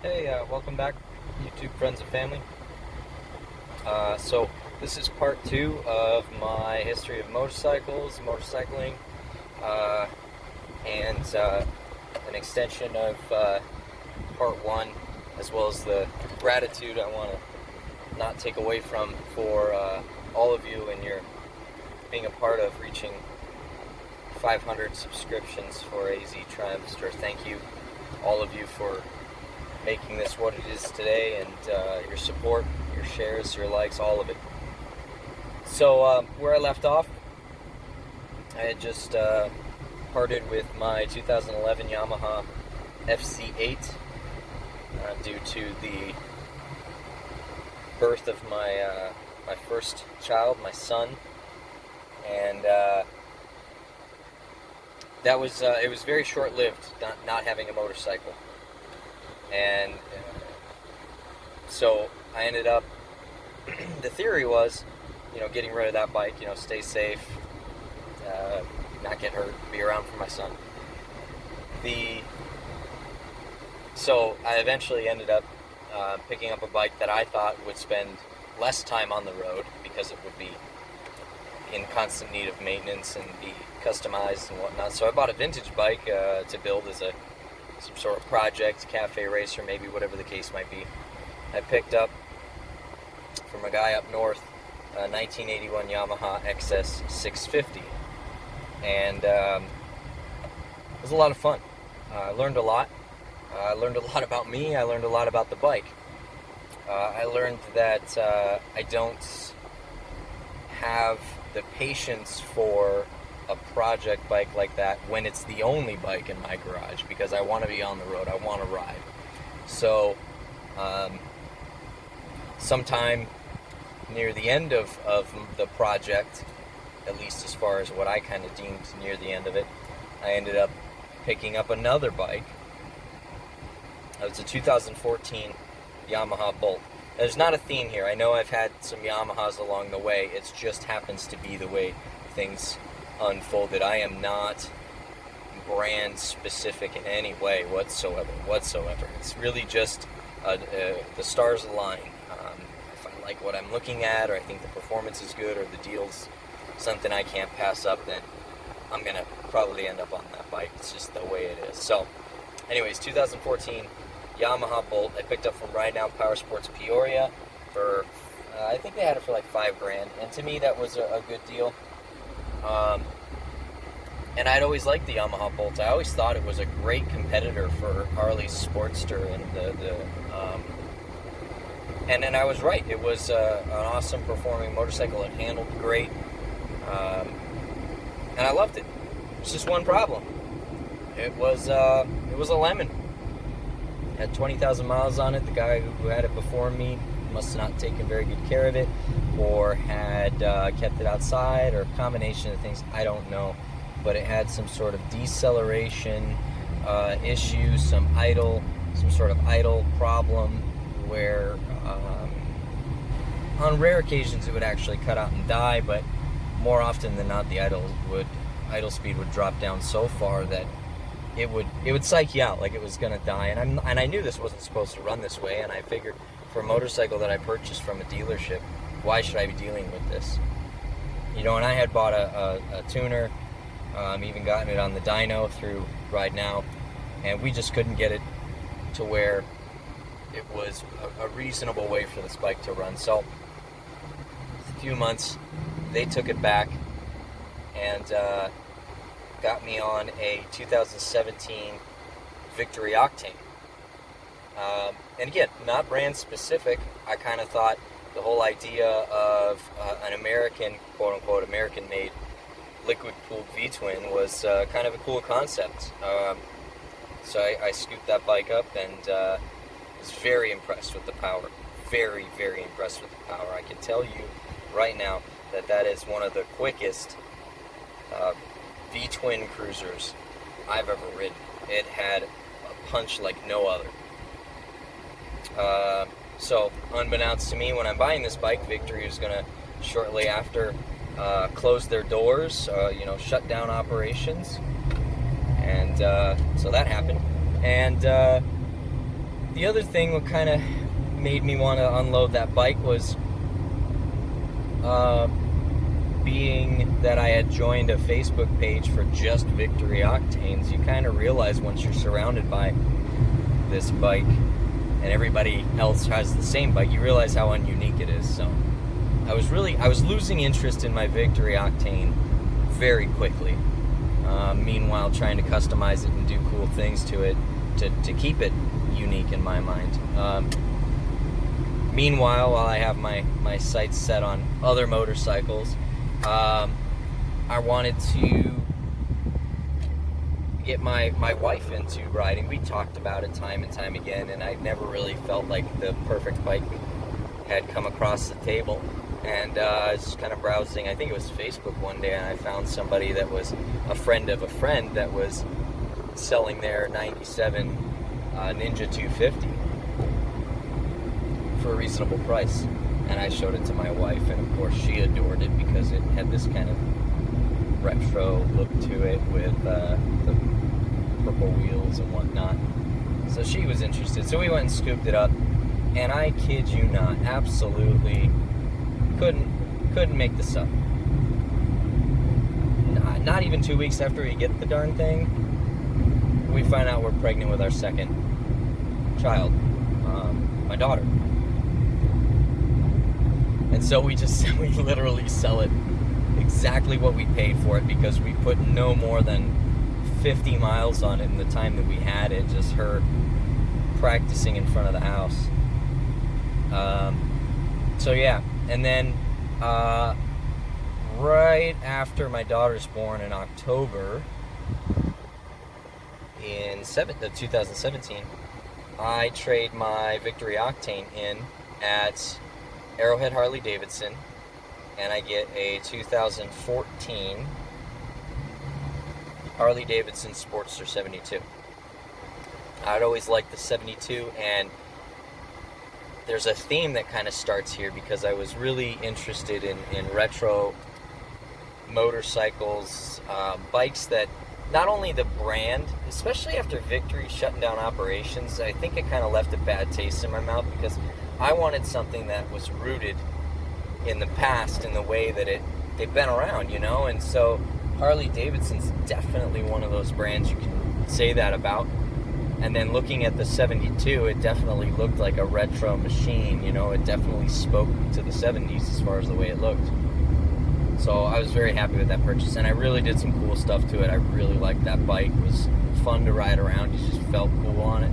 Hey, welcome back, YouTube friends and family. So this is part two of my history of motorcycles, motorcycling, uh, and an extension of part one, as well as the gratitude I want to not take away from for all of you and your being a part of reaching 500 subscriptions for AZ Triumphster. Thank you, all of you, for making this what it is today, and your support, your shares, your likes, all of it. So where I left off, I had just parted with my 2011 Yamaha FC8 due to the birth of my my first child, my son, and that was it was very short-lived, not having a motorcycle. And so I ended up, the theory was, getting rid of that bike, stay safe, not get hurt, be around for my son. So I eventually ended up picking up a bike that I thought would spend less time on the road because it would be in constant need of maintenance and be customized and whatnot. So I bought a vintage bike to build as some sort of project, cafe racer, maybe, whatever the case might be. I picked up from a guy up north a 1981 Yamaha XS 650, and it was a lot of fun. I learned a lot. I learned a lot about me. I learned a lot about the bike. I learned that I don't have the patience for a project bike like that when it's the only bike in my garage, because I want to be on the road, I want to ride. So sometime near the end of the project, at least as far as what I kind of deemed near the end of it, I ended up picking up another bike. It was a 2014 Yamaha Bolt. There's not a theme here. I know I've had some Yamahas along the way. It just happens to be the way things unfolded. I am not brand specific in any way whatsoever. It's really just the stars align. If I like what I'm looking at, or I think the performance is good, or the deal's something I can't pass up, then I'm gonna probably end up on that bike. It's just the way it is. So anyways, 2014 Yamaha Bolt I picked up from Ride Now Power Sports Peoria for I think they had it for like $5,000, and to me that was a good deal. And I'd always liked the Yamaha Bolt. I always thought it was a great competitor for Harley's Sportster, and I was right. It was an awesome performing motorcycle. It handled great, and I loved it. It's just one problem. It was a lemon. It had 20,000 miles on it. The guy who had it before me must have not taken very good care of it, or had kept it outside, or a combination of things. I don't know, but it had some sort of deceleration issue, some sort of idle problem, where on rare occasions it would actually cut out and die, but more often than not the idle speed would drop down so far that it would psych you out, like it was gonna die. And I knew this wasn't supposed to run this way, and I figured, for a motorcycle that I purchased from a dealership, why should I be dealing with this? And I had bought a tuner, even gotten it on the dyno through Ride Now, and we just couldn't get it to where it was a reasonable way for this bike to run. So a few months, they took it back and got me on a 2017 Victory Octane. And again, not brand specific. I kind of thought the whole idea of an American, quote-unquote, American-made liquid-cooled V-twin was kind of a cool concept. So I scooped that bike up and was very impressed with the power. Very, very impressed with the power. I can tell you right now that is one of the quickest V-twin cruisers I've ever ridden. It had a punch like no other. So, unbeknownst to me, when I'm buying this bike, Victory was going to shortly after close their doors, shut down operations, and so that happened. And The other thing what kind of made me want to unload that bike was being that I had joined a Facebook page for just Victory Octanes. You kind of realize once you're surrounded by this bike and everybody else has the same bike, you realize how ununique it is. So I was losing interest in my Victory Octane very quickly. Meanwhile, trying to customize it and do cool things to it to keep it unique in my mind. Meanwhile, while I have my sights set on other motorcycles, I wanted to get my wife into riding. We talked about it time and time again, and I never really felt like the perfect bike had come across the table. And I was just kind of browsing, I think it was Facebook one day, and I found somebody that was a friend of a friend that was selling their 97 Ninja 250 for a reasonable price. And I showed it to my wife, and of course she adored it because it had this kind of retro look to it with the purple wheels and whatnot. So she was interested. So we went and scooped it up, and I kid you not, absolutely couldn't make this up. Not even 2 weeks after we get the darn thing, we find out we're pregnant with our second child, my daughter. And so we literally sell it exactly what we paid for it, because we put no more than 50 miles on it in the time that we had it, just her practicing in front of the house. So yeah, and then right after my daughter's born in October in 2017, I trade my Victory Octane in at Arrowhead Harley-Davidson, and I get a 2014 HarleyDavidson Sportster 72. I'd always liked the 72, and there's a theme that kind of starts here because I was really interested in retro motorcycles, bikes that not only the brand, especially after Victory shutting down operations, I think it kind of left a bad taste in my mouth, because I wanted something that was rooted in the past in the way that they've been around, you know. And so Harley-Davidson's definitely one of those brands you can say that about. And then looking at the 72, it definitely looked like a retro machine, you know. It definitely spoke to the 70s as far as the way it looked. So I was very happy with that purchase, and I really did some cool stuff to it. I really liked that bike. It was fun to ride around. You just felt cool on it.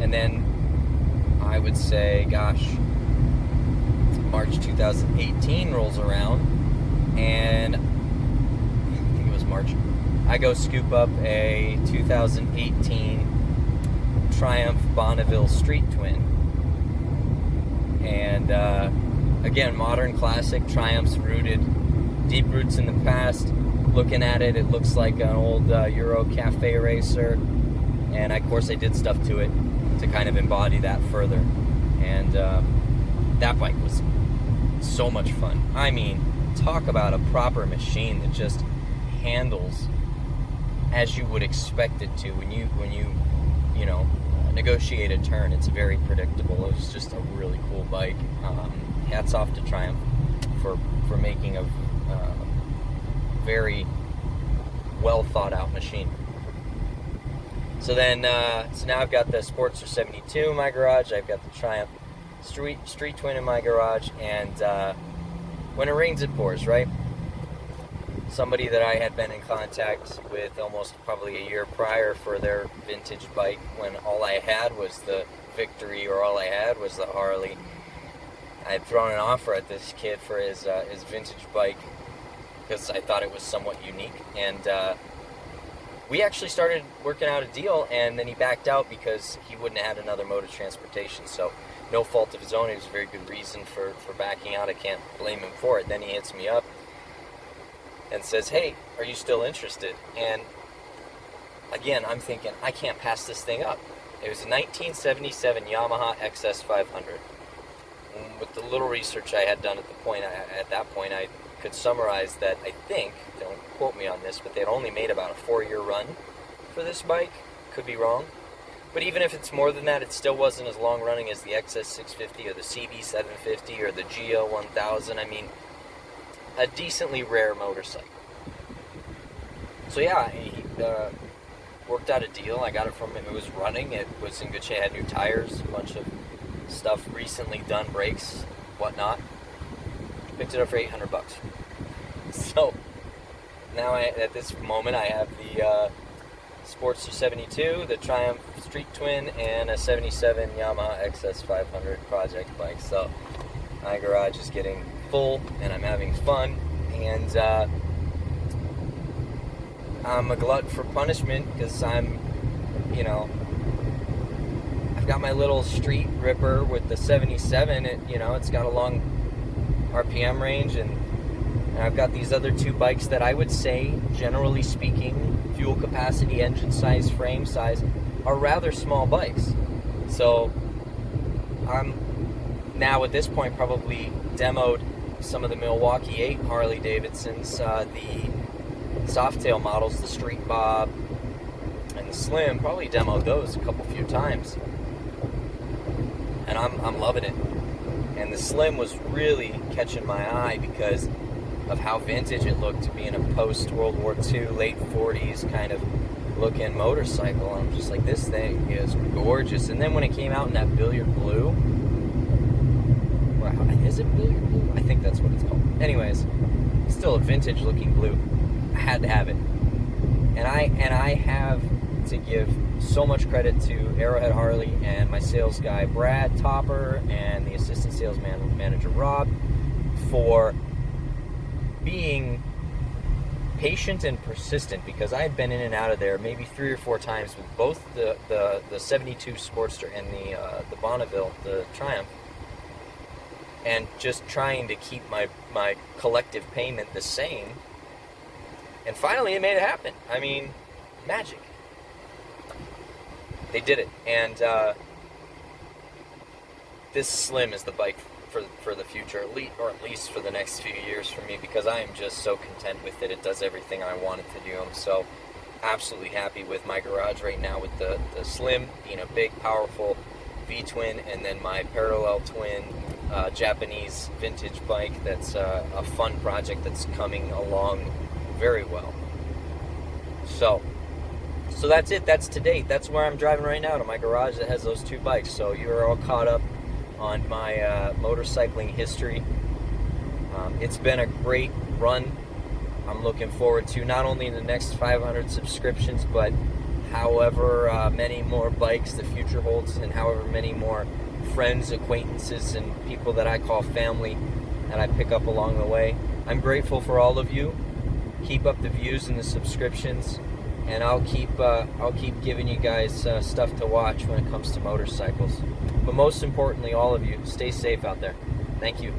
And then I would say, gosh, March 2018 rolls around, and I think it was March, I go scoop up a 2018 Triumph Bonneville Street Twin. And again, modern classic. Triumph's deep roots in the past. Looking at it, it looks like an old Euro cafe racer. And of course I did stuff to it to kind of embody that further. And that bike was so much fun. I mean, talk about a proper machine that just handles as you would expect it to. When you know, negotiate a turn, it's very predictable. It was just a really cool bike. Hats off to Triumph for making a very well thought out machine. So then, so now I've got the Sportster 72 in my garage. I've got the Triumph Street Twin in my garage, and when it rains, it pours, right? Somebody that I had been in contact with almost probably a year prior for their vintage bike, when all I had was the Victory, or all I had was the Harley. I had thrown an offer at this kid for his vintage bike because I thought it was somewhat unique, and we actually started working out a deal, and then he backed out because he wouldn't have had another mode of transportation. So no fault of his own. It was a very good reason for backing out. I can't blame him for it. Then he hits me up and says, "Hey, are you still interested?" And again, I'm thinking, I can't pass this thing up. It was a 1977 Yamaha XS500. With the little research I had done at that point, I could summarize that I think, don't quote me on this, but they'd only made about a 4-year run for this bike. Could be wrong. But even if it's more than that, it still wasn't as long running as the XS650 or the CB750 or the GL1000. I mean, a decently rare motorcycle. So yeah, he worked out a deal. I got it from him. It was running. It was in good shape. It had new tires, a bunch of stuff recently done, brakes, whatnot. Picked it up for $800. So now at this moment I have the Sportster 72, the Triumph Street Twin, and a 77 Yamaha XS500 project bike. So my garage is getting full, and I'm having fun, and I'm a glutton for punishment because I've got my little street ripper with the 77. It's got a long RPM range, and I've got these other two bikes that I would say, generally speaking, fuel capacity, engine size, frame size, are rather small bikes. So I'm now at this point probably demoed some of the Milwaukee 8 Harley-Davidsons, the Softail models, the Street Bob and the Slim. Probably demoed those a few times, and I'm loving it. And the Slim was really catching my eye because of how vintage it looked, to be in a post-World War II, late 40s kind of looking motorcycle. And I'm just like, this thing is gorgeous. And then when it came out in that billiard blue, wow, is it billiard blue? I think that's what it's called. Anyways, still a vintage looking blue. I had to have it. And I have to give so much credit to Arrowhead Harley and my sales guy Brad Topper and the assistant sales manager Rob for being patient and persistent, because I had been in and out of there maybe 3 or 4 times with both the 72 Sportster and the Bonneville, the Triumph, and just trying to keep my collective payment the same. And finally it made it happen. I mean, magic. They did it. And this Slim is the bike for the future, or at least for the next few years for me, because I am just so content with it. It does everything I want it to do. I'm so absolutely happy with my garage right now, with the Slim being a big, powerful V-twin, and then my parallel twin Japanese vintage bike that's a fun project that's coming along very well. So that's it. That's to date. That's where I'm driving right now, to my garage that has those 2 bikes. So you're all caught up on my motorcycling history. It's been a great run. I'm looking forward to not only the next 500 subscriptions, but however many more bikes the future holds, and however many more friends, acquaintances, and people that I call family that I pick up along the way. I'm grateful for all of you. Keep up the views and the subscriptions, and I'll keep giving you guys stuff to watch when it comes to motorcycles. But most importantly, all of you, stay safe out there. Thank you.